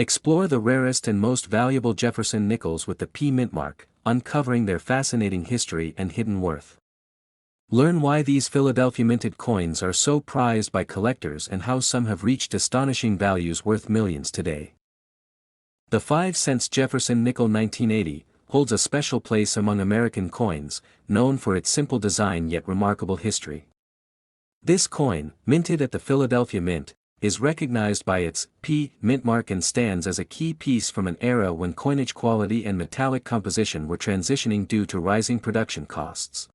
Explore the rarest and most valuable Jefferson nickels with the P mint mark, uncovering their fascinating history and hidden worth. Learn why these Philadelphia minted coins are so prized by collectors and how some have reached astonishing values worth millions today. The 5-cent Jefferson nickel 1980 holds a special place among American coins, known for its simple design yet remarkable history. This coin, minted at the Philadelphia Mint, is recognized by its P mint mark and stands as a key piece from an era when coinage quality and metallic composition were transitioning due to rising production costs.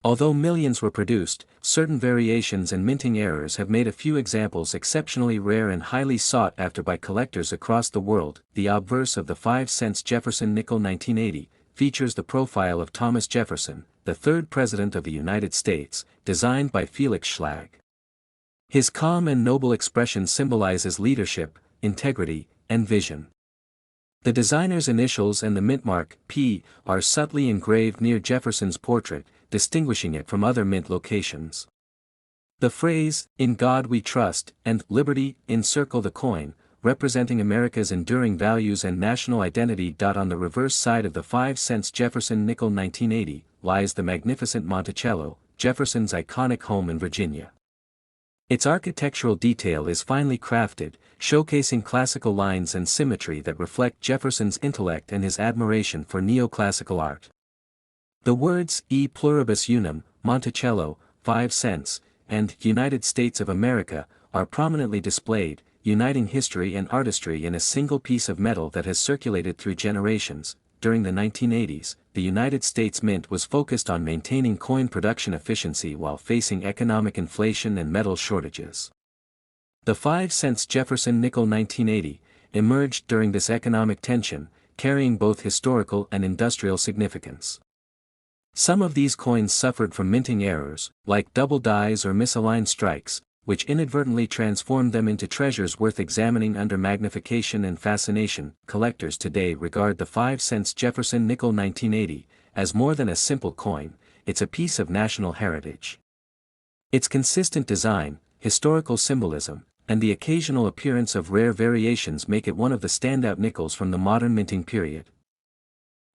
Although millions were produced, certain variations and minting errors have made a few examples exceptionally rare and highly sought after by collectors across the world. The obverse of the 5-cent Jefferson nickel 1980 features the profile of Thomas Jefferson, the third President of the United States, designed by Felix Schlag. His calm and noble expression symbolizes leadership, integrity, and vision. The designer's initials and the mint mark, P, are subtly engraved near Jefferson's portrait, distinguishing it from other mint locations. The phrase, "In God We Trust," and "Liberty," encircle the coin, representing America's enduring values and national identity. On the reverse side of the 5-cent Jefferson nickel 1980, lies the magnificent Monticello, Jefferson's iconic home in Virginia. Its architectural detail is finely crafted, showcasing classical lines and symmetry that reflect Jefferson's intellect and his admiration for neoclassical art. The words E pluribus unum, Monticello, 5 cents, and United States of America are prominently displayed, uniting history and artistry in a single piece of metal that has circulated through generations. During the 1980s, the United States Mint was focused on maintaining coin production efficiency while facing economic inflation and metal shortages. The 5-cent Jefferson nickel 1980 emerged during this economic tension, carrying both historical and industrial significance. Some of these coins suffered from minting errors, like double dies or misaligned strikes, which inadvertently transformed them into treasures worth examining under magnification and fascination. Collectors today regard the 5-cent Jefferson nickel 1980 as more than a simple coin, it's a piece of national heritage. Its consistent design, historical symbolism, and the occasional appearance of rare variations make it one of the standout nickels from the modern minting period.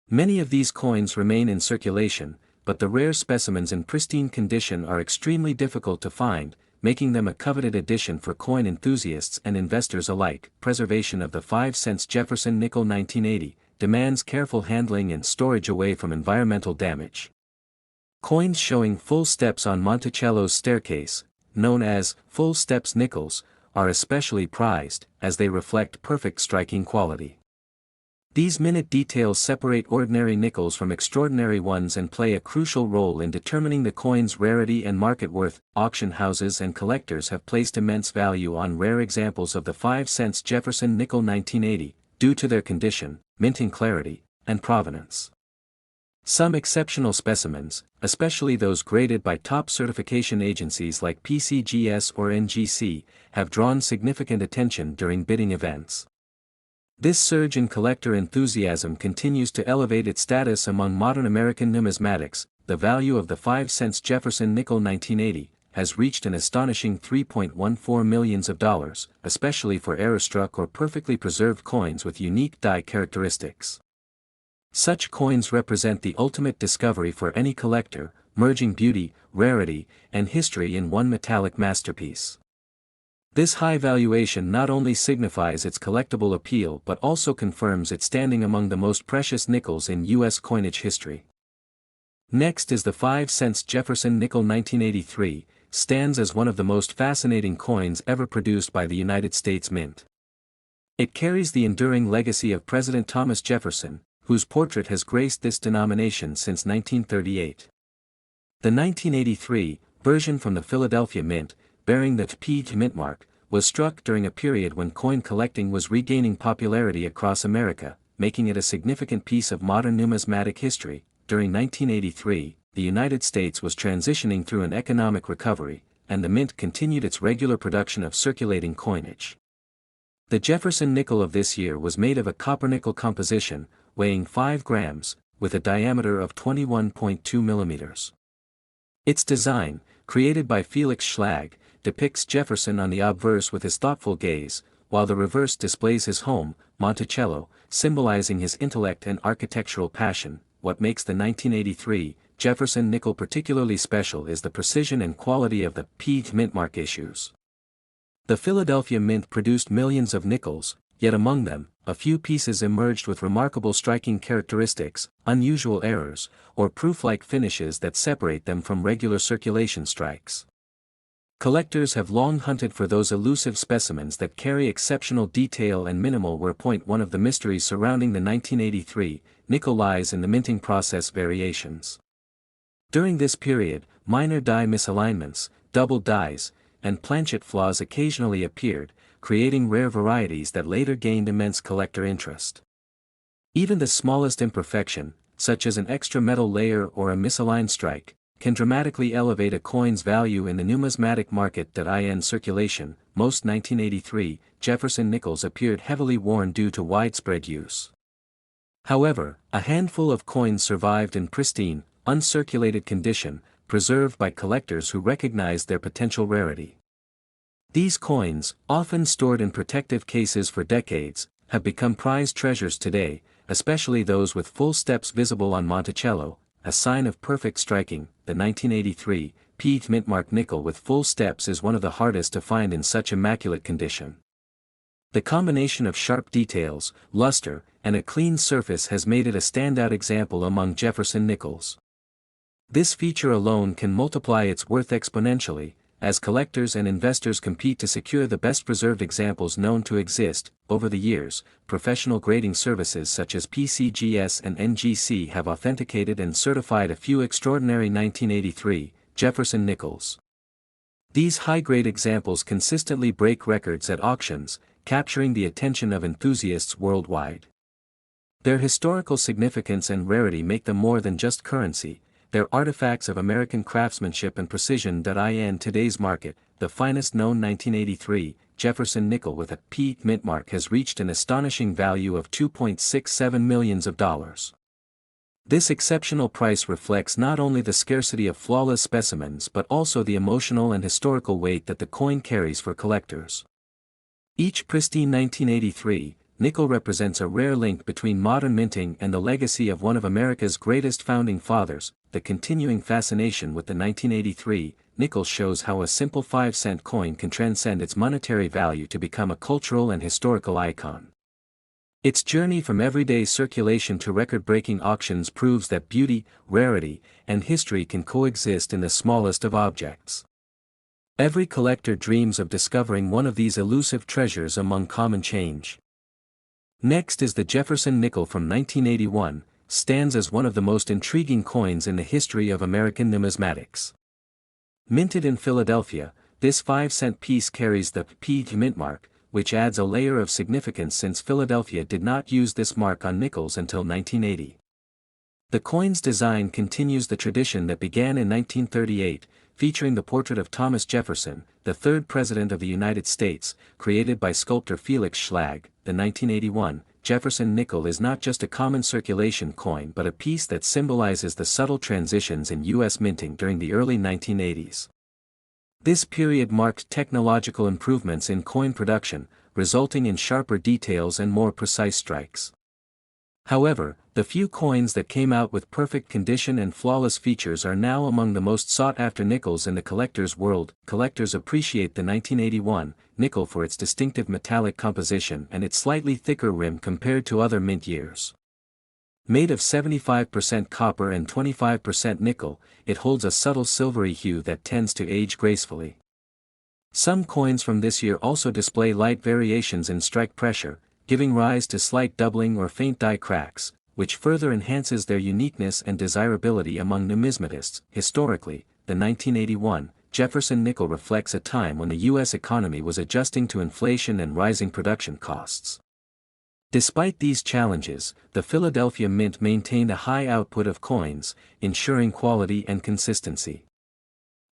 Many of these coins remain in circulation, but the rare specimens in pristine condition are extremely difficult to find, making them a coveted addition for coin enthusiasts and investors alike. Preservation of the 5-cent Jefferson nickel 1980 demands careful handling and storage away from environmental damage. Coins showing full steps on Monticello's staircase, known as full steps nickels, are especially prized, as they reflect perfect striking quality. These minute details separate ordinary nickels from extraordinary ones and play a crucial role in determining the coin's rarity and market worth. Auction houses and collectors have placed immense value on rare examples of the 5-cent Jefferson nickel 1980, due to their condition, minting clarity, and provenance. Some exceptional specimens, especially those graded by top certification agencies like PCGS or NGC, have drawn significant attention during bidding events. This surge in collector enthusiasm continues to elevate its status among modern American numismatics. The value of the 5-cent Jefferson nickel 1980 has reached an astonishing $3.14 million, especially for error-struck or perfectly preserved coins with unique die characteristics. Such coins represent the ultimate discovery for any collector, merging beauty, rarity, and history in one metallic masterpiece. This high valuation not only signifies its collectible appeal but also confirms its standing among the most precious nickels in U.S. coinage history. Next is the 5-cent Jefferson nickel 1983, stands as one of the most fascinating coins ever produced by the United States Mint. It carries the enduring legacy of President Thomas Jefferson, whose portrait has graced this denomination since 1938. The 1983 version from the Philadelphia Mint, bearing the P mint mark, was struck during a period when coin collecting was regaining popularity across America, making it a significant piece of modern numismatic history. During 1983, the United States was transitioning through an economic recovery, and the Mint continued its regular production of circulating coinage. The Jefferson nickel of this year was made of a copper-nickel composition, weighing 5 grams, with a diameter of 21.2 millimeters. Its design, created by Felix Schlag, depicts Jefferson on the obverse with his thoughtful gaze, while the reverse displays his home, Monticello, symbolizing his intellect and architectural passion. What makes the 1983 Jefferson nickel particularly special is the precision and quality of the P mint mark issues. The Philadelphia Mint produced millions of nickels, yet among them, a few pieces emerged with remarkable striking characteristics, unusual errors, or proof-like finishes that separate them from regular circulation strikes. Collectors have long hunted for those elusive specimens that carry exceptional detail and minimal wear. One of the mysteries surrounding the 1983 nickel lies in the minting process variations. During this period, minor die misalignments, double dies, and planchet flaws occasionally appeared, creating rare varieties that later gained immense collector interest. Even the smallest imperfection, such as an extra metal layer or a misaligned strike, can dramatically elevate a coin's value in the numismatic market. In circulation, most 1983 Jefferson nickels appeared heavily worn due to widespread use. However, a handful of coins survived in pristine, uncirculated condition, preserved by collectors who recognized their potential rarity. These coins, often stored in protective cases for decades, have become prized treasures today, especially those with full steps visible on Monticello, a sign of perfect striking. The 1983 P mint mark nickel with full steps is one of the hardest to find in such immaculate condition. The combination of sharp details, luster, and a clean surface has made it a standout example among Jefferson nickels. This feature alone can multiply its worth exponentially, as collectors and investors compete to secure the best preserved examples known to exist. Over the years, professional grading services such as PCGS and NGC have authenticated and certified a few extraordinary 1983 Jefferson nickels. These high-grade examples consistently break records at auctions, capturing the attention of enthusiasts worldwide. Their historical significance and rarity make them more than just currency. They're artifacts of American craftsmanship and precision. In today's market, the finest known 1983 Jefferson nickel with a P mint mark has reached an astonishing value of $2.67 million. This exceptional price reflects not only the scarcity of flawless specimens but also the emotional and historical weight that the coin carries for collectors. Each pristine 1983 nickel represents a rare link between modern minting and the legacy of one of America's greatest founding fathers. The continuing fascination with the 1983 nickel shows how a simple 5-cent coin can transcend its monetary value to become a cultural and historical icon. Its journey from everyday circulation to record-breaking auctions proves that beauty, rarity, and history can coexist in the smallest of objects. Every collector dreams of discovering one of these elusive treasures among common change. Next is the Jefferson nickel from 1981, stands as one of the most intriguing coins in the history of American numismatics. Minted in Philadelphia, this 5-cent piece carries the P mint mark, which adds a layer of significance since Philadelphia did not use this mark on nickels until 1980. The coin's design continues the tradition that began in 1938, featuring the portrait of Thomas Jefferson, the third President of the United States, created by sculptor Felix Schlag. The 1981 Jefferson nickel is not just a common circulation coin but a piece that symbolizes the subtle transitions in U.S. minting during the early 1980s. This period marked technological improvements in coin production, resulting in sharper details and more precise strikes. However, the few coins that came out with perfect condition and flawless features are now among the most sought-after nickels in the collector's world. Collectors appreciate the 1981 nickel for its distinctive metallic composition and its slightly thicker rim compared to other mint years. Made of 75% copper and 25% nickel, it holds a subtle silvery hue that tends to age gracefully. Some coins from this year also display light variations in strike pressure, giving rise to slight doubling or faint die cracks, which further enhances their uniqueness and desirability among numismatists. Historically, the 1981 Jefferson nickel reflects a time when the U.S. economy was adjusting to inflation and rising production costs. Despite these challenges, the Philadelphia Mint maintained a high output of coins, ensuring quality and consistency.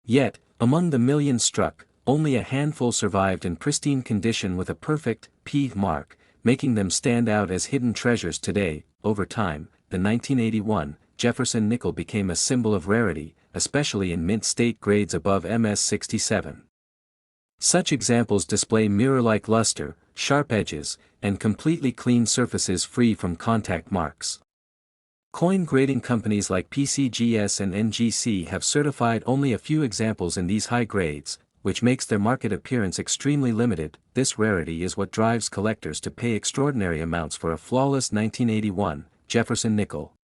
Yet, among the millions struck, only a handful survived in pristine condition with a perfect P mark, making them stand out as hidden treasures today. Over time, the 1981 Jefferson nickel became a symbol of rarity, especially in mint state grades above MS-67. Such examples display mirror-like luster, sharp edges, and completely clean surfaces free from contact marks. Coin grading companies like PCGS and NGC have certified only a few examples in these high grades, which makes their market appearance extremely limited. This rarity is what drives collectors to pay extraordinary amounts for a flawless 1981 Jefferson nickel.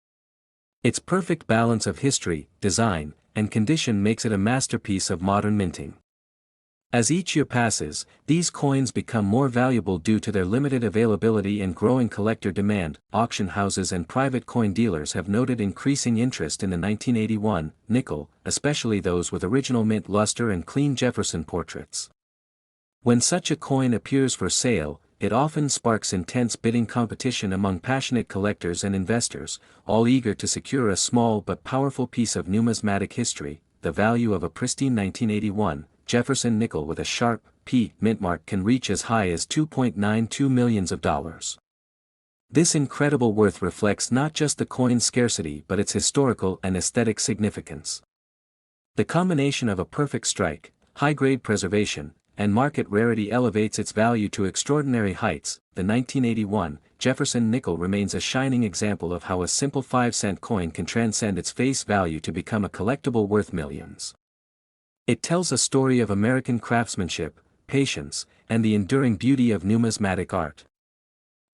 Its perfect balance of history, design, and condition makes it a masterpiece of modern minting. As each year passes, these coins become more valuable due to their limited availability and growing collector demand. Auction houses and private coin dealers have noted increasing interest in the 1981 nickel, especially those with original mint luster and clean Jefferson portraits. When such a coin appears for sale, it often sparks intense bidding competition among passionate collectors and investors, all eager to secure a small but powerful piece of numismatic history. The value of a pristine 1981 Jefferson nickel with a sharp P mint mark can reach as high as $2.92 million. This incredible worth reflects not just the coin's scarcity but its historical and aesthetic significance. The combination of a perfect strike, high-grade preservation, and market rarity elevates its value to extraordinary heights. The 1981 Jefferson nickel remains a shining example of how a simple 5-cent coin can transcend its face value to become a collectible worth millions. It tells a story of American craftsmanship, patience, and the enduring beauty of numismatic art.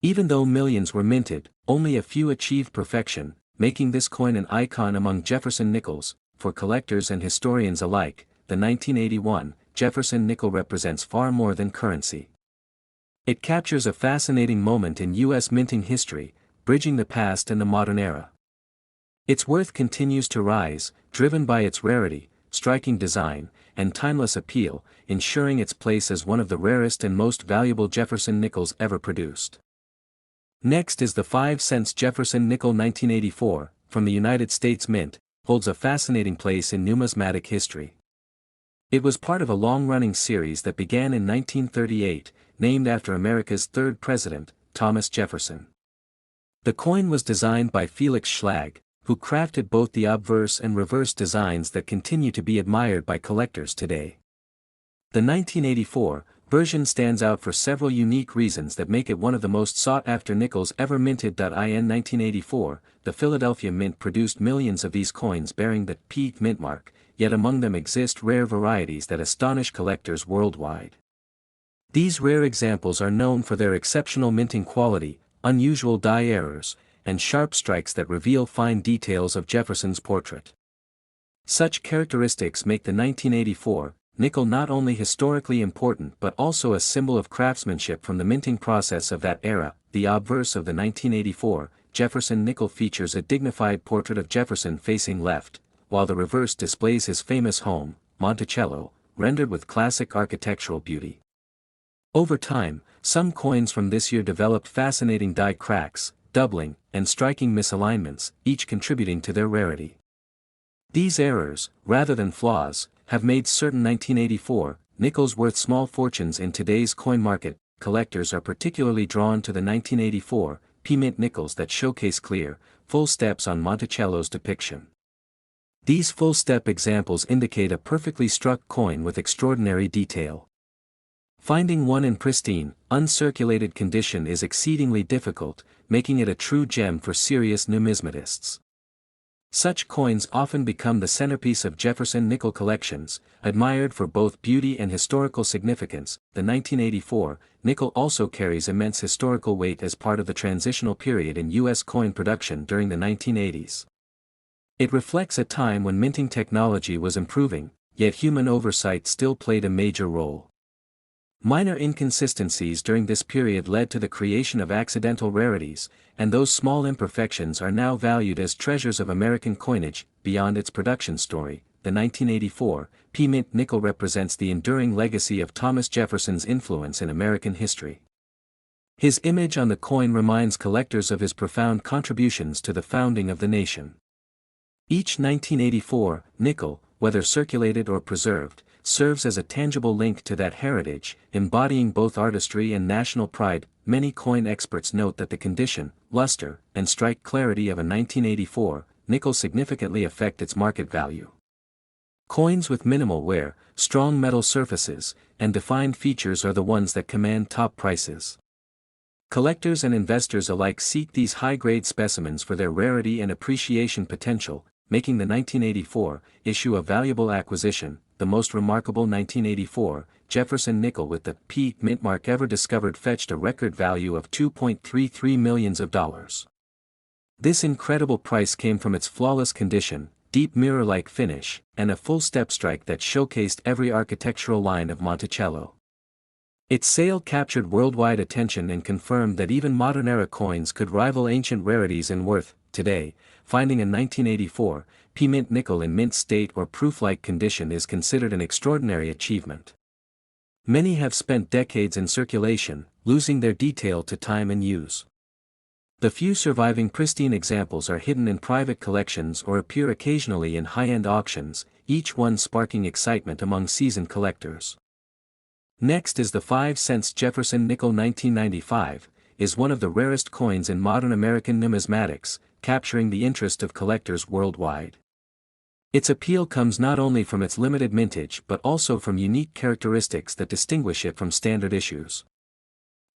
Even though millions were minted, only a few achieved perfection, making this coin an icon among Jefferson nickels. For collectors and historians alike, the 1981 Jefferson nickel represents far more than currency. It captures a fascinating moment in U.S. minting history, bridging the past and the modern era. Its worth continues to rise, driven by its rarity, striking design, and timeless appeal, ensuring its place as one of the rarest and most valuable Jefferson nickels ever produced. Next is the 5-cent Jefferson nickel 1984, from the United States Mint, holds a fascinating place in numismatic history. It was part of a long-running series that began in 1938, named after America's third president, Thomas Jefferson. The coin was designed by Felix Schlag, who crafted both the obverse and reverse designs that continue to be admired by collectors today. The 1984 version stands out for several unique reasons that make it one of the most sought-after nickels ever minted. In 1984, the Philadelphia Mint produced millions of these coins bearing the P mint mark, yet among them exist rare varieties that astonish collectors worldwide. These rare examples are known for their exceptional minting quality, unusual die errors, and sharp strikes that reveal fine details of Jefferson's portrait. Such characteristics make the 1984 nickel not only historically important but also a symbol of craftsmanship from the minting process of that era. The obverse of the 1984 Jefferson nickel features a dignified portrait of Jefferson facing left, while the reverse displays his famous home, Monticello, rendered with classic architectural beauty. Over time, some coins from this year developed fascinating die cracks, doubling, and striking misalignments, each contributing to their rarity. These errors, rather than flaws, have made certain 1984 nickels worth small fortunes in today's coin market. Collectors are particularly drawn to the 1984 P-mint nickels that showcase clear, full steps on Monticello's depiction. These full-step examples indicate a perfectly struck coin with extraordinary detail. Finding one in pristine, uncirculated condition is exceedingly difficult, making it a true gem for serious numismatists. Such coins often become the centerpiece of Jefferson nickel collections, admired for both beauty and historical significance. The 1984 nickel also carries immense historical weight as part of the transitional period in U.S. coin production during the 1980s. It reflects a time when minting technology was improving, yet human oversight still played a major role. Minor inconsistencies during this period led to the creation of accidental rarities, and those small imperfections are now valued as treasures of American coinage. Beyond its production story, the 1984 P-mint nickel represents the enduring legacy of Thomas Jefferson's influence in American history. His image on the coin reminds collectors of his profound contributions to the founding of the nation. Each 1984 nickel, whether circulated or preserved, serves as a tangible link to that heritage, embodying both artistry and national pride. Many coin experts note that the condition, luster, and strike clarity of a 1984 nickel significantly affect its market value. Coins with minimal wear, strong metal surfaces, and defined features are the ones that command top prices. Collectors and investors alike seek these high-grade specimens for their rarity and appreciation potential, making the 1984 issue a valuable acquisition, the most remarkable 1984 Jefferson nickel with the P mint mark ever discovered fetched a record value of $2.33 million. This incredible price came from its flawless condition, deep mirror-like finish, and a full step strike that showcased every architectural line of Monticello. Its sale captured worldwide attention and confirmed that even modern-era coins could rival ancient rarities in worth. Today, finding a 1984 P-mint nickel in mint state or proof-like condition is considered an extraordinary achievement. Many have spent decades in circulation, losing their detail to time and use. The few surviving pristine examples are hidden in private collections or appear occasionally in high-end auctions, each one sparking excitement among seasoned collectors. Next is the 5-cent Jefferson nickel 1995, is one of the rarest coins in modern American numismatics, capturing the interest of collectors worldwide. Its appeal comes not only from its limited mintage but also from unique characteristics that distinguish it from standard issues.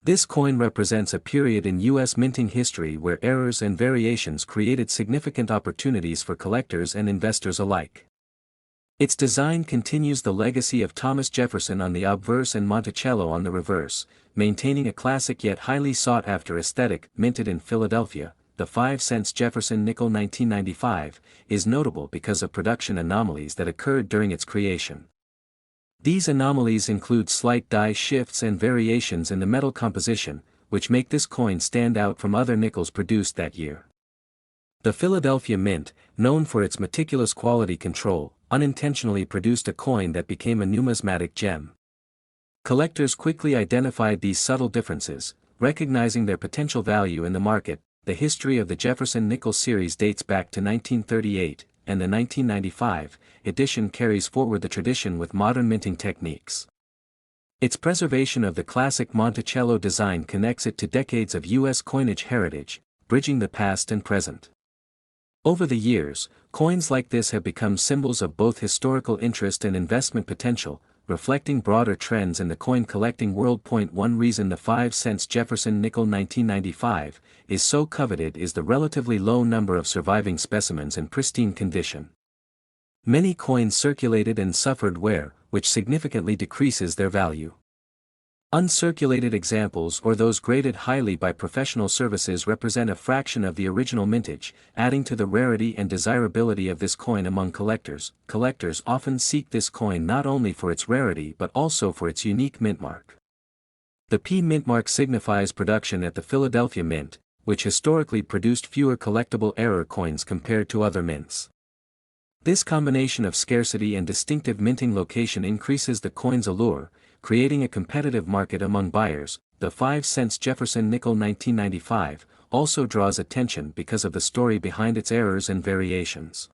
This coin represents a period in U.S. minting history where errors and variations created significant opportunities for collectors and investors alike. Its design continues the legacy of Thomas Jefferson on the obverse and Monticello on the reverse, maintaining a classic yet highly sought-after aesthetic. Minted in Philadelphia, the 5-cent Jefferson nickel 1995 is notable because of production anomalies that occurred during its creation. These anomalies include slight die shifts and variations in the metal composition, which make this coin stand out from other nickels produced that year. The Philadelphia Mint, known for its meticulous quality control, unintentionally produced a coin that became a numismatic gem. Collectors quickly identified these subtle differences, recognizing their potential value in the market. The history of the Jefferson nickel series dates back to 1938, and the 1995 edition carries forward the tradition with modern minting techniques. Its preservation of the classic Monticello design connects it to decades of U.S. coinage heritage, bridging the past and present. Over the years, coins like this have become symbols of both historical interest and investment potential, reflecting broader trends in the coin collecting world. One reason the 5-cent Jefferson nickel 1995 is so coveted is the relatively low number of surviving specimens in pristine condition. Many coins circulated and suffered wear, which significantly decreases their value. Uncirculated examples or those graded highly by professional services represent a fraction of the original mintage, adding to the rarity and desirability of this coin among collectors. Collectors often seek this coin not only for its rarity but also for its unique mint mark. The P mint mark signifies production at the Philadelphia Mint, which historically produced fewer collectible error coins compared to other mints. This combination of scarcity and distinctive minting location increases the coin's allure, creating a competitive market among buyers. The 5-cent Jefferson nickel 1995 also draws attention because of the story behind its errors and variations.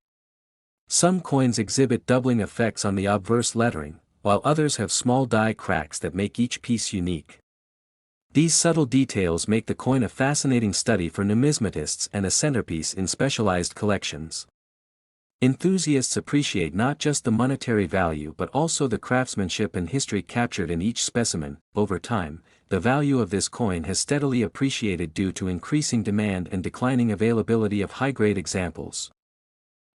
Some coins exhibit doubling effects on the obverse lettering, while others have small die cracks that make each piece unique. These subtle details make the coin a fascinating study for numismatists and a centerpiece in specialized collections. Enthusiasts appreciate not just the monetary value but also the craftsmanship and history captured in each specimen. Over time, the value of this coin has steadily appreciated due to increasing demand and declining availability of high-grade examples.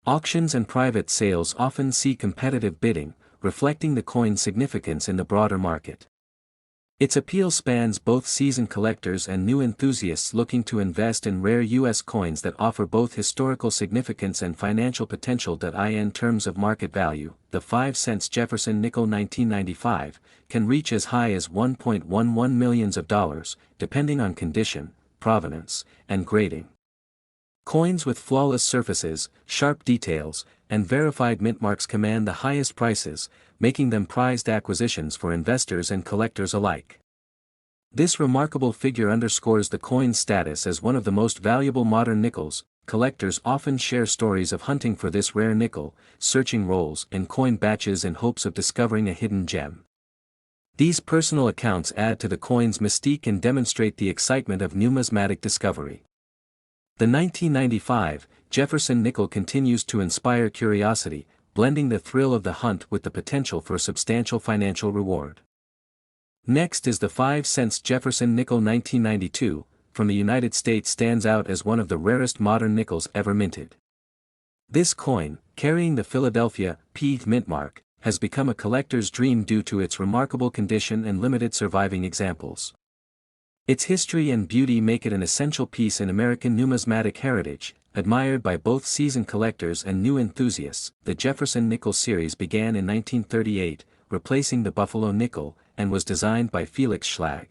Auctions and private sales often see competitive bidding, reflecting the coin's significance in the broader market. Its appeal spans both seasoned collectors and new enthusiasts looking to invest in rare U.S. coins that offer both historical significance and financial potential. In terms of market value, the 5-cent Jefferson nickel 1995 can reach as high as $1.11 million, depending on condition, provenance, and grading. Coins with flawless surfaces, sharp details, and verified mint marks command the highest prices, making them prized acquisitions for investors and collectors alike. This remarkable figure underscores the coin's status as one of the most valuable modern nickels. Collectors often share stories of hunting for this rare nickel, searching rolls and coin batches in hopes of discovering a hidden gem. These personal accounts add to the coin's mystique and demonstrate the excitement of numismatic discovery. The 1995 Jefferson nickel continues to inspire curiosity, blending the thrill of the hunt with the potential for a substantial financial reward. Next is the 5-cent Jefferson nickel 1992, from the United States stands out as one of the rarest modern nickels ever minted. This coin, carrying the Philadelphia P mint mark, has become a collector's dream due to its remarkable condition and limited surviving examples. Its history and beauty make it an essential piece in American numismatic heritage, admired by both seasoned collectors and new enthusiasts. The Jefferson nickel series began in 1938, replacing the Buffalo nickel, and was designed by Felix Schlag.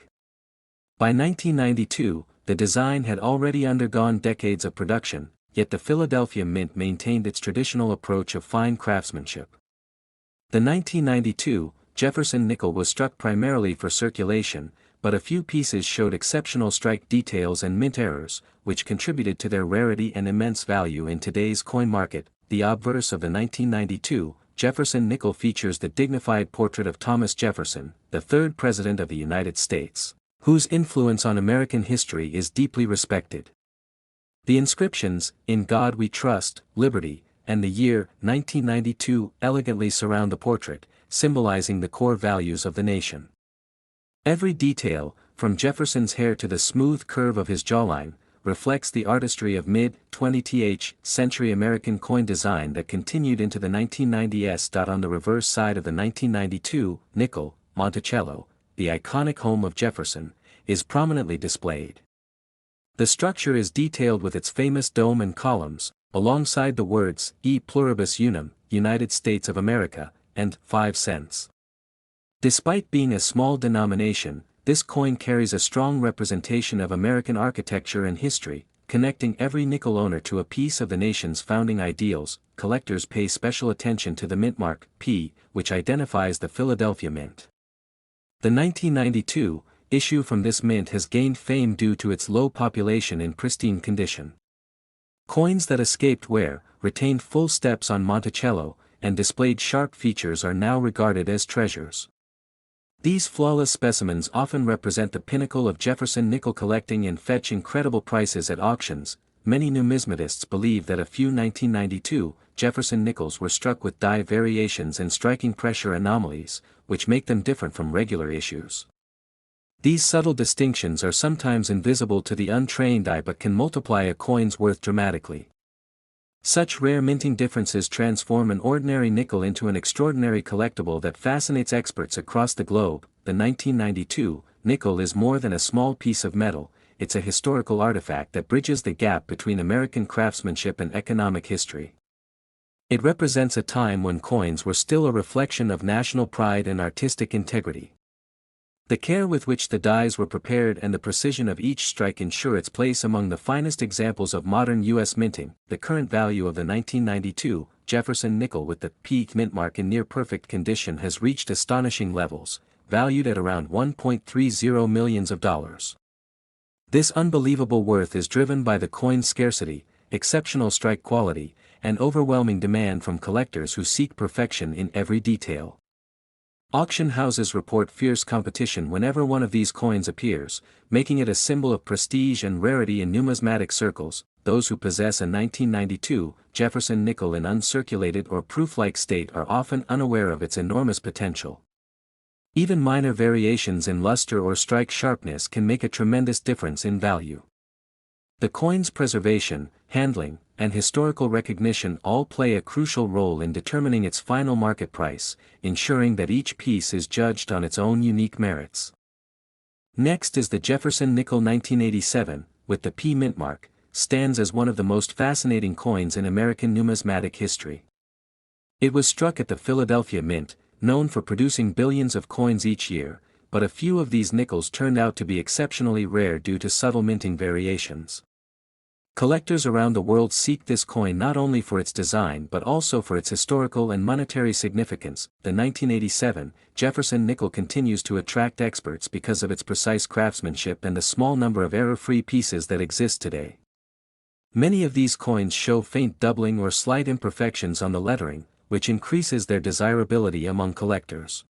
By 1992, the design had already undergone decades of production, yet the Philadelphia Mint maintained its traditional approach of fine craftsmanship. The 1992 Jefferson nickel was struck primarily for circulation, but a few pieces showed exceptional strike details and mint errors, which contributed to their rarity and immense value in today's coin market. The obverse of the 1992 Jefferson nickel features the dignified portrait of Thomas Jefferson, the third President of the United States, whose influence on American history is deeply respected. The inscriptions, "In God We Trust, Liberty," and the year 1992 elegantly surround the portrait, symbolizing the core values of the nation. Every detail, from Jefferson's hair to the smooth curve of his jawline, reflects the artistry of mid-20th century American coin design that continued into the 1990s. On the reverse side of the 1992 nickel, Monticello, the iconic home of Jefferson, is prominently displayed. The structure is detailed with its famous dome and columns, alongside the words E pluribus unum, United States of America, and 5 cents. Despite being a small denomination, this coin carries a strong representation of American architecture and history, connecting every nickel owner to a piece of the nation's founding ideals. Collectors pay special attention to the mint mark P, which identifies the Philadelphia Mint. The 1992 issue from this mint has gained fame due to its low population and pristine condition. Coins that escaped wear, retained full steps on Monticello, and displayed sharp features are now regarded as treasures. These flawless specimens often represent the pinnacle of Jefferson nickel collecting and fetch incredible prices at auctions. Many numismatists believe that a few 1992 Jefferson nickels were struck with die variations and striking pressure anomalies, which make them different from regular issues. These subtle distinctions are sometimes invisible to the untrained eye but can multiply a coin's worth dramatically. Such rare minting differences transform an ordinary nickel into an extraordinary collectible that fascinates experts across the globe. The 1992 nickel is more than a small piece of metal, it's a historical artifact that bridges the gap between American craftsmanship and economic history. It represents a time when coins were still a reflection of national pride and artistic integrity. The care with which the dies were prepared and the precision of each strike ensure its place among the finest examples of modern U.S. minting. The current value of the 1992 Jefferson nickel with the P mint mark in near-perfect condition has reached astonishing levels, valued at around $1.30 million. This unbelievable worth is driven by the coin's scarcity, exceptional strike quality, and overwhelming demand from collectors who seek perfection in every detail. Auction houses report fierce competition whenever one of these coins appears, making it a symbol of prestige and rarity in numismatic circles. Those who possess a 1992 Jefferson nickel in uncirculated or proof-like state are often unaware of its enormous potential. Even minor variations in luster or strike sharpness can make a tremendous difference in value. The coin's preservation, handling, and historical recognition all play a crucial role in determining its final market price, ensuring that each piece is judged on its own unique merits. Next is the Jefferson nickel 1987, with the P mint mark, stands as one of the most fascinating coins in American numismatic history. It was struck at the Philadelphia Mint, known for producing billions of coins each year, but a few of these nickels turned out to be exceptionally rare due to subtle minting variations. Collectors around the world seek this coin not only for its design but also for its historical and monetary significance. The 1987 Jefferson nickel continues to attract experts because of its precise craftsmanship and the small number of error-free pieces that exist today. Many of these coins show faint doubling or slight imperfections on the lettering, which increases their desirability among collectors.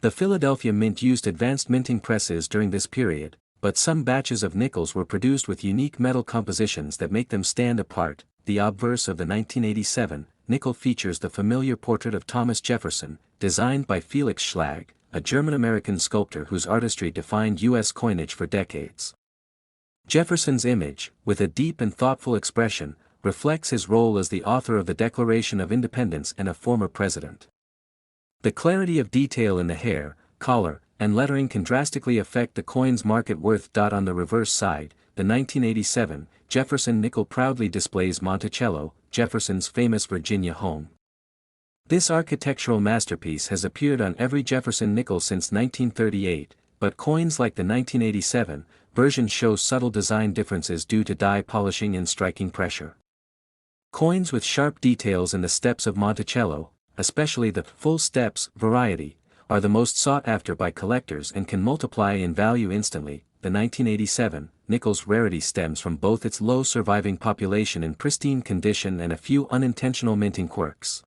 The Philadelphia Mint used advanced minting presses during this period, but some batches of nickels were produced with unique metal compositions that make them stand apart. The obverse of the 1987 nickel features the familiar portrait of Thomas Jefferson, designed by Felix Schlag, a German-American sculptor whose artistry defined U.S. coinage for decades. Jefferson's image, with a deep and thoughtful expression, reflects his role as the author of the Declaration of Independence and a former president. The clarity of detail in the hair, collar, and lettering can drastically affect the coin's market worth. On the reverse side, the 1987 Jefferson nickel proudly displays Monticello, Jefferson's famous Virginia home. This architectural masterpiece has appeared on every Jefferson nickel since 1938, but coins like the 1987 version show subtle design differences due to die polishing and striking pressure. Coins with sharp details in the steps of Monticello, especially the full steps variety, are the most sought after by collectors and can multiply in value instantly. The 1987 nickel's rarity stems from both its low surviving population in pristine condition and a few unintentional minting quirks.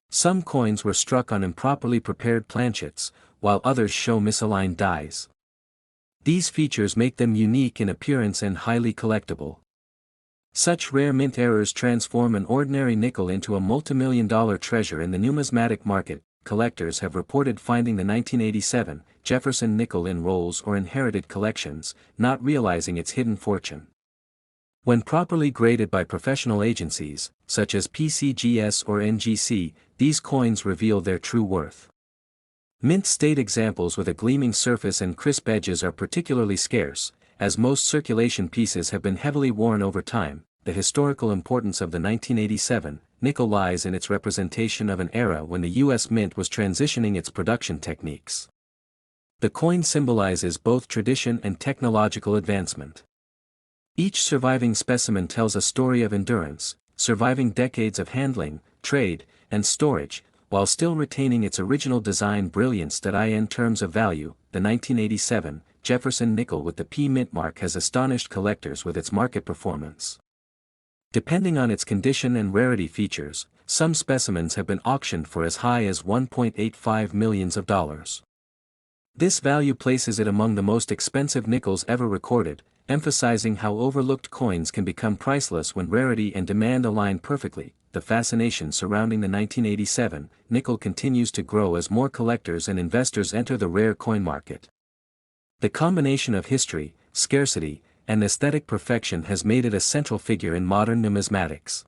Some coins were struck on improperly prepared planchets, while others show misaligned dies. These features make them unique in appearance and highly collectible. Such rare mint errors transform an ordinary nickel into a multimillion-dollar treasure in the numismatic market. Collectors have reported finding the 1987 Jefferson nickel in rolls or inherited collections, not realizing its hidden fortune. When properly graded by professional agencies, such as PCGS or NGC, these coins reveal their true worth. Mint state examples with a gleaming surface and crisp edges are particularly scarce, as most circulation pieces have been heavily worn over time. The historical importance of the 1987 nickel lies in its representation of an era when the U.S. Mint was transitioning its production techniques. The coin symbolizes both tradition and technological advancement. Each surviving specimen tells a story of endurance, surviving decades of handling, trade, and storage, while still retaining its original design brilliance. In terms of value, the 1987 Jefferson nickel with the P mint mark has astonished collectors with its market performance. Depending on its condition and rarity features, some specimens have been auctioned for as high as $1.85 million. This value places it among the most expensive nickels ever recorded, emphasizing how overlooked coins can become priceless when rarity and demand align perfectly. The fascination surrounding the 1987 nickel continues to grow as more collectors and investors enter the rare coin market. The combination of history, scarcity, and aesthetic perfection has made it a central figure in modern numismatics.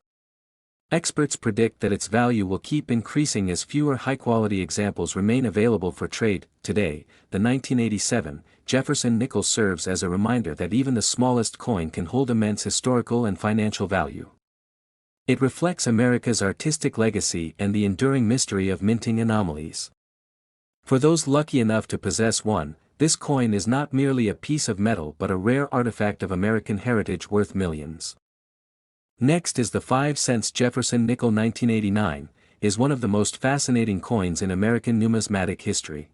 Experts predict that its value will keep increasing as fewer high-quality examples remain available for trade. Today, the 1987 Jefferson nickel serves as a reminder that even the smallest coin can hold immense historical and financial value. It reflects America's artistic legacy and the enduring mystery of minting anomalies. For those lucky enough to possess one, this coin is not merely a piece of metal but a rare artifact of American heritage worth millions. Next is the 5-cent Jefferson nickel. 1989 is one of the most fascinating coins in American numismatic history.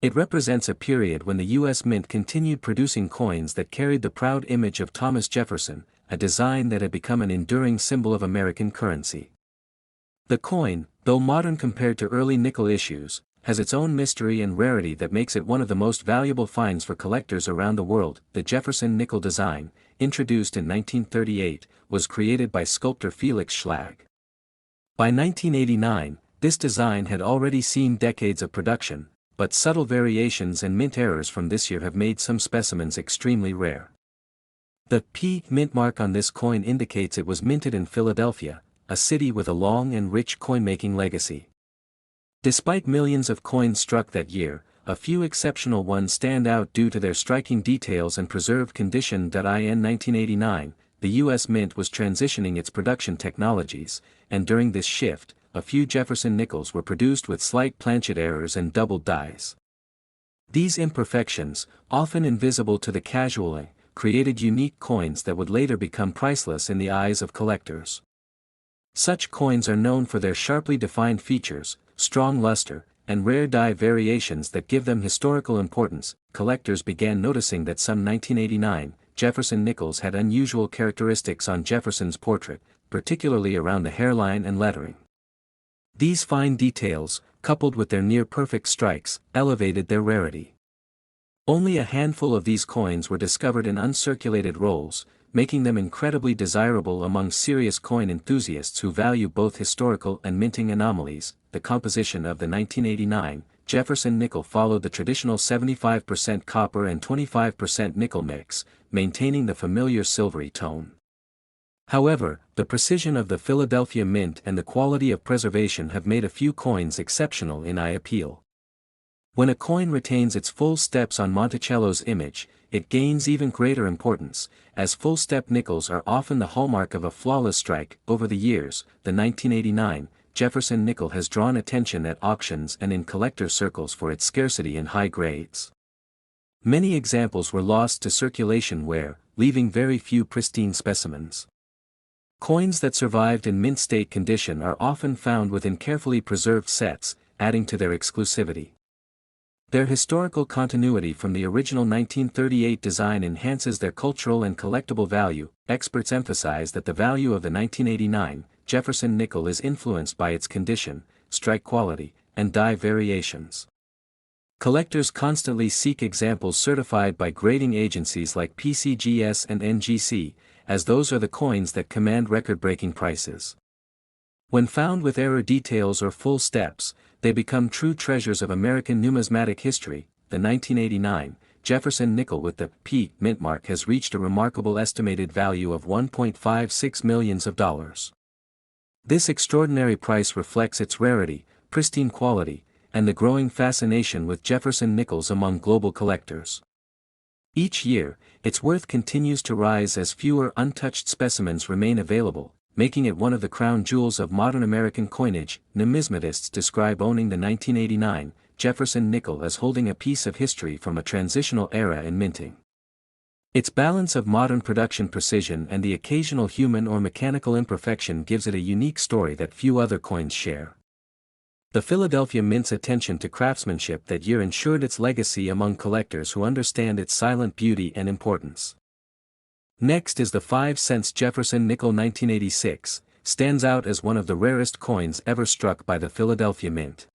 It represents a period when the U.S. Mint continued producing coins that carried the proud image of Thomas Jefferson, a design that had become an enduring symbol of American currency. The coin, though modern compared to early nickel issues, has its own mystery and rarity that makes it one of the most valuable finds for collectors around the world. The Jefferson nickel design, introduced in 1938, was created by sculptor Felix Schlag. By 1989, this design had already seen decades of production, but subtle variations and mint errors from this year have made some specimens extremely rare. The P mint mark on this coin indicates it was minted in Philadelphia, a city with a long and rich coin-making legacy. Despite millions of coins struck that year, a few exceptional ones stand out due to their striking details and preserved condition. In 1989, the U.S. Mint was transitioning its production technologies, and during this shift, a few Jefferson nickels were produced with slight planchet errors and doubled dies. These imperfections, often invisible to the casual eye, created unique coins that would later become priceless in the eyes of collectors. Such coins are known for their sharply defined features, strong luster, and rare die variations that give them historical importance. Collectors began noticing that some 1989 Jefferson nickels had unusual characteristics on Jefferson's portrait, particularly around the hairline and lettering. These fine details, coupled with their near-perfect strikes, elevated their rarity. Only a handful of these coins were discovered in uncirculated rolls, making them incredibly desirable among serious coin enthusiasts who value both historical and minting anomalies. The composition of the 1989 Jefferson nickel followed the traditional 75% copper and 25% nickel mix, maintaining the familiar silvery tone. However, the precision of the Philadelphia Mint and the quality of preservation have made a few coins exceptional in eye appeal. When a coin retains its full steps on Monticello's image, it gains even greater importance, as full-step nickels are often the hallmark of a flawless strike. Over the years, the 1989 Jefferson nickel has drawn attention at auctions and in collector circles for its scarcity and high grades. Many examples were lost to circulation leaving very few pristine specimens. Coins that survived in mint state condition are often found within carefully preserved sets, adding to their exclusivity. Their historical continuity from the original 1938 design enhances their cultural and collectible value. Experts emphasize that the value of the 1989 Jefferson nickel is influenced by its condition, strike quality, and die variations. Collectors constantly seek examples certified by grading agencies like PCGS and NGC, as those are the coins that command record-breaking prices. When found with error details or full steps, they become true treasures of American numismatic history. The 1989 Jefferson nickel with the P mint mark has reached a remarkable estimated value of $1.56 million. This extraordinary price reflects its rarity, pristine quality, and the growing fascination with Jefferson nickels among global collectors. Each year, its worth continues to rise as fewer untouched specimens remain available, making it one of the crown jewels of modern American coinage. Numismatists describe owning the 1989 Jefferson nickel as holding a piece of history from a transitional era in minting. Its balance of modern production precision and the occasional human or mechanical imperfection gives it a unique story that few other coins share. The Philadelphia Mint's attention to craftsmanship that year ensured its legacy among collectors who understand its silent beauty and importance. Next is the 5-cent Jefferson nickel 1986, stands out as one of the rarest coins ever struck by the Philadelphia Mint.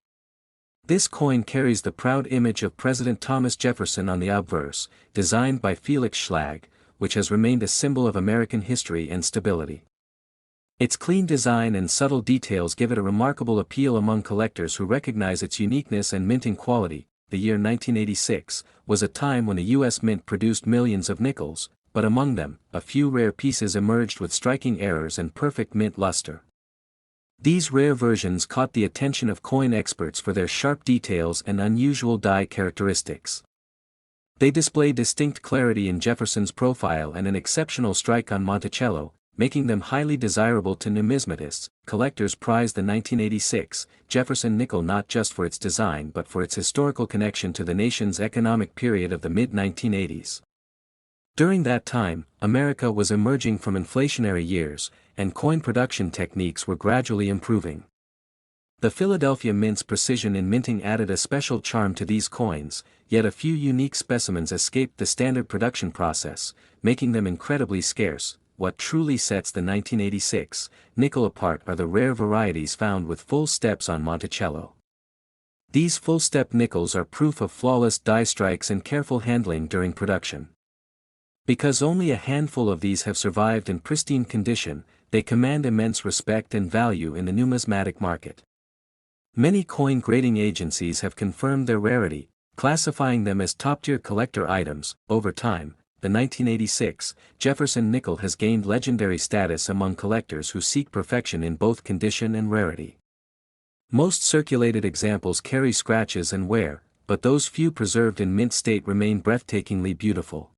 This coin carries the proud image of President Thomas Jefferson on the obverse, designed by Felix Schlag, which has remained a symbol of American history and stability. Its clean design and subtle details give it a remarkable appeal among collectors who recognize its uniqueness and minting quality. The year 1986 was a time when the U.S. Mint produced millions of nickels, but among them, a few rare pieces emerged with striking errors and perfect mint luster. These rare versions caught the attention of coin experts for their sharp details and unusual die characteristics. They display distinct clarity in Jefferson's profile and an exceptional strike on Monticello, making them highly desirable to numismatists. Collectors prize the 1986 Jefferson nickel not just for its design but for its historical connection to the nation's economic period of the mid-1980s. During that time, America was emerging from inflationary years, and coin production techniques were gradually improving. The Philadelphia Mint's precision in minting added a special charm to these coins, yet a few unique specimens escaped the standard production process, making them incredibly scarce. What truly sets the 1986 nickel apart are the rare varieties found with full steps on Monticello. These full-step nickels are proof of flawless die strikes and careful handling during production. Because only a handful of these have survived in pristine condition, they command immense respect and value in the numismatic market. Many coin grading agencies have confirmed their rarity, classifying them as top-tier collector items. Over time, the 1986 Jefferson nickel has gained legendary status among collectors who seek perfection in both condition and rarity. Most circulated examples carry scratches and wear, but those few preserved in mint state remain breathtakingly beautiful.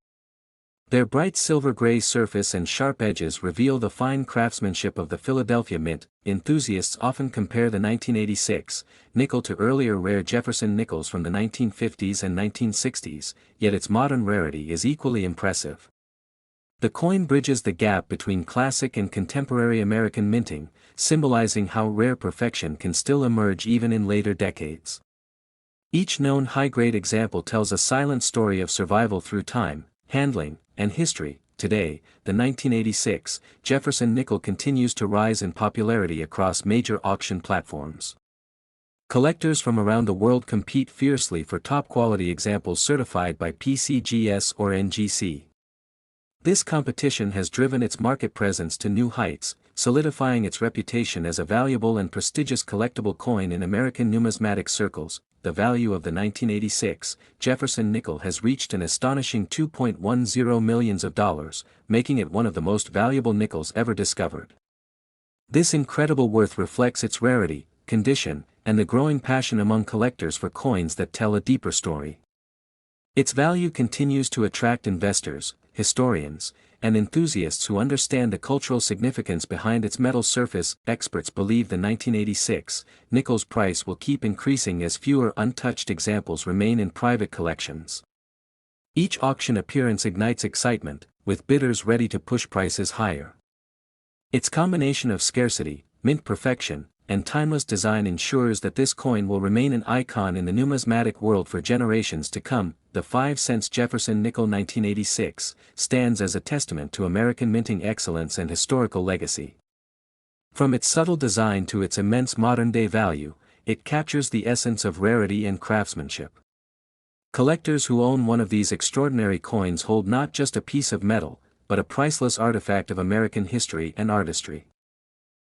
Their bright silver-gray surface and sharp edges reveal the fine craftsmanship of the Philadelphia Mint. Enthusiasts often compare the 1986 nickel to earlier rare Jefferson nickels from the 1950s and 1960s, yet its modern rarity is equally impressive. The coin bridges the gap between classic and contemporary American minting, symbolizing how rare perfection can still emerge even in later decades. Each known high-grade example tells a silent story of survival through time, handling, and history. Today, the 1986 Jefferson nickel continues to rise in popularity across major auction platforms. Collectors from around the world compete fiercely for top-quality examples certified by PCGS or NGC. This competition has driven its market presence to new heights, solidifying its reputation as a valuable and prestigious collectible coin in American numismatic circles. The value of the 1986 Jefferson nickel has reached an astonishing $2.10 million, making it one of the most valuable nickels ever discovered. This incredible worth reflects its rarity, condition, and the growing passion among collectors for coins that tell a deeper story. Its value continues to attract investors, historians, and enthusiasts who understand the cultural significance behind its metal surface. Experts believe the 1986 nickel's price will keep increasing as fewer untouched examples remain in private collections. Each auction appearance ignites excitement, with bidders ready to push prices higher. Its combination of scarcity, mint perfection, and timeless design ensures that this coin will remain an icon in the numismatic world for generations to come. The 5-cent Jefferson nickel 1986 stands as a testament to American minting excellence and historical legacy. From its subtle design to its immense modern-day value, it captures the essence of rarity and craftsmanship. Collectors who own one of these extraordinary coins hold not just a piece of metal, but a priceless artifact of American history and artistry.